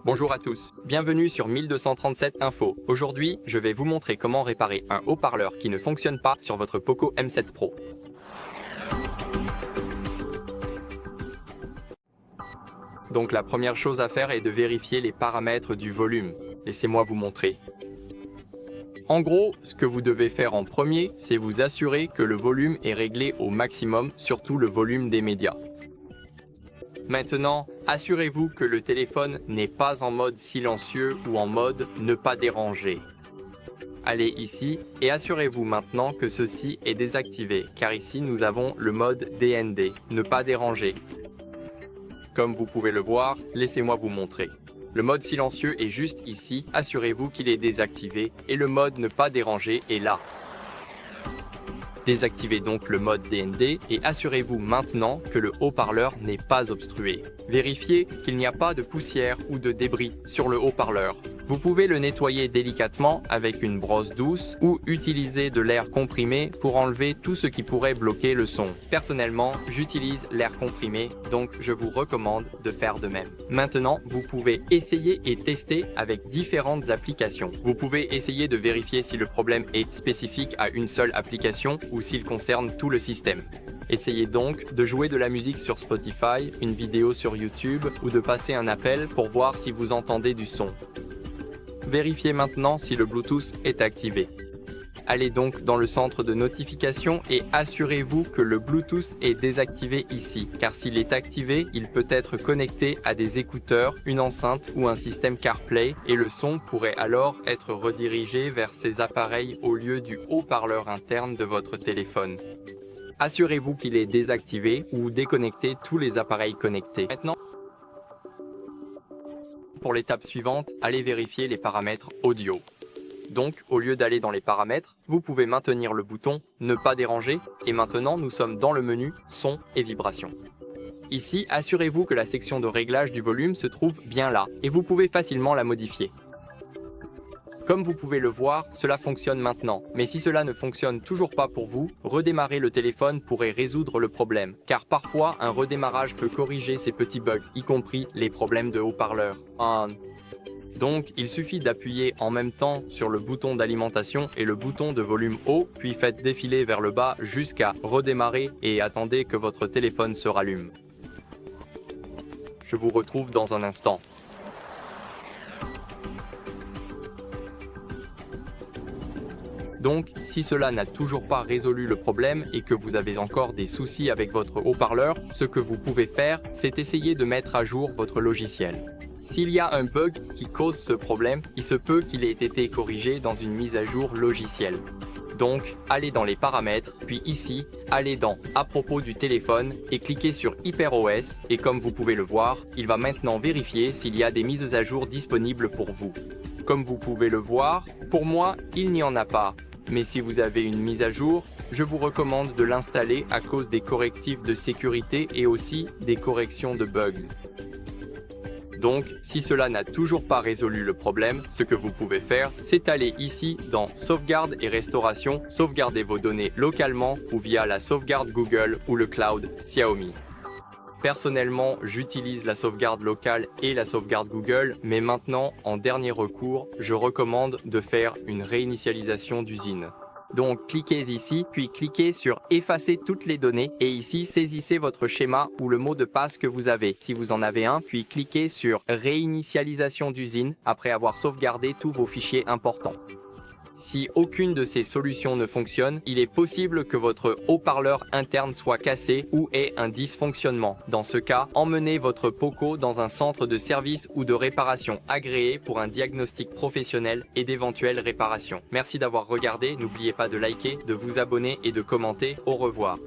Bonjour à tous, bienvenue sur 1237 Info. Aujourd'hui, je vais vous montrer comment réparer un haut-parleur qui ne fonctionne pas sur votre Poco M7 Pro. Donc la première chose à faire est de vérifier les paramètres du volume. Laissez-moi vous montrer. En gros, ce que vous devez faire en premier, c'est vous assurer que le volume est réglé au maximum, surtout le volume des médias. Maintenant, assurez-vous que le téléphone n'est pas en mode silencieux ou en mode ne pas déranger. Allez ici et assurez-vous maintenant que ceci est désactivé, car ici nous avons le mode DND, ne pas déranger. Comme vous pouvez le voir, laissez-moi vous montrer. Le mode silencieux est juste ici, assurez-vous qu'il est désactivé et le mode ne pas déranger est là. Désactivez donc le mode DND et assurez-vous maintenant que le haut-parleur n'est pas obstrué. Vérifiez qu'il n'y a pas de poussière ou de débris sur le haut-parleur. Vous pouvez le nettoyer délicatement avec une brosse douce ou utiliser de l'air comprimé pour enlever tout ce qui pourrait bloquer le son. Personnellement, j'utilise l'air comprimé, donc je vous recommande de faire de même. Maintenant, vous pouvez essayer et tester avec différentes applications. Vous pouvez essayer de vérifier si le problème est spécifique à une seule application ou s'il concerne tout le système. Essayez donc de jouer de la musique sur Spotify, une vidéo sur YouTube ou de passer un appel pour voir si vous entendez du son. Vérifiez maintenant si le Bluetooth est activé. Allez donc dans le centre de notification et assurez-vous que le Bluetooth est désactivé ici, car s'il est activé, il peut être connecté à des écouteurs, une enceinte ou un système CarPlay et le son pourrait alors être redirigé vers ces appareils au lieu du haut-parleur interne de votre téléphone. Assurez-vous qu'il est désactivé ou déconnectez tous les appareils connectés. Maintenant, pour l'étape suivante, allez vérifier les paramètres audio. Donc, au lieu d'aller dans les paramètres, vous pouvez maintenir le bouton « Ne pas déranger » et maintenant nous sommes dans le menu « Son et vibrations ». Ici, assurez-vous que la section de réglage du volume se trouve bien là et vous pouvez facilement la modifier. Comme vous pouvez le voir, cela fonctionne maintenant. Mais si cela ne fonctionne toujours pas pour vous, redémarrer le téléphone pourrait résoudre le problème. Car parfois, un redémarrage peut corriger ces petits bugs, y compris les problèmes de haut-parleur. Donc, il suffit d'appuyer en même temps sur le bouton d'alimentation et le bouton de volume haut, puis faites défiler vers le bas jusqu'à redémarrer et attendez que votre téléphone se rallume. Je vous retrouve dans un instant. Donc, si cela n'a toujours pas résolu le problème et que vous avez encore des soucis avec votre haut-parleur, ce que vous pouvez faire, c'est essayer de mettre à jour votre logiciel. S'il y a un bug qui cause ce problème, il se peut qu'il ait été corrigé dans une mise à jour logicielle. Donc, allez dans les paramètres, puis ici, allez dans « À propos du téléphone » et cliquez sur « HyperOS » et comme vous pouvez le voir, il va maintenant vérifier s'il y a des mises à jour disponibles pour vous. Comme vous pouvez le voir, pour moi, il n'y en a pas. Mais si vous avez une mise à jour, je vous recommande de l'installer à cause des correctifs de sécurité et aussi des corrections de bugs. Donc, si cela n'a toujours pas résolu le problème, ce que vous pouvez faire, c'est aller ici dans Sauvegarde et Restauration, sauvegarder vos données localement ou via la sauvegarde Google ou le cloud Xiaomi. Personnellement, j'utilise la sauvegarde locale et la sauvegarde Google, mais maintenant, en dernier recours, je recommande de faire une réinitialisation d'usine. Donc, cliquez ici, puis cliquez sur « Effacer toutes les données » et ici, saisissez votre schéma ou le mot de passe que vous avez, si vous en avez un, puis cliquez sur « Réinitialisation d'usine » après avoir sauvegardé tous vos fichiers importants. Si aucune de ces solutions ne fonctionne, il est possible que votre haut-parleur interne soit cassé ou ait un dysfonctionnement. Dans ce cas, emmenez votre Poco dans un centre de service ou de réparation agréé pour un diagnostic professionnel et d'éventuelles réparations. Merci d'avoir regardé, n'oubliez pas de liker, de vous abonner et de commenter. Au revoir.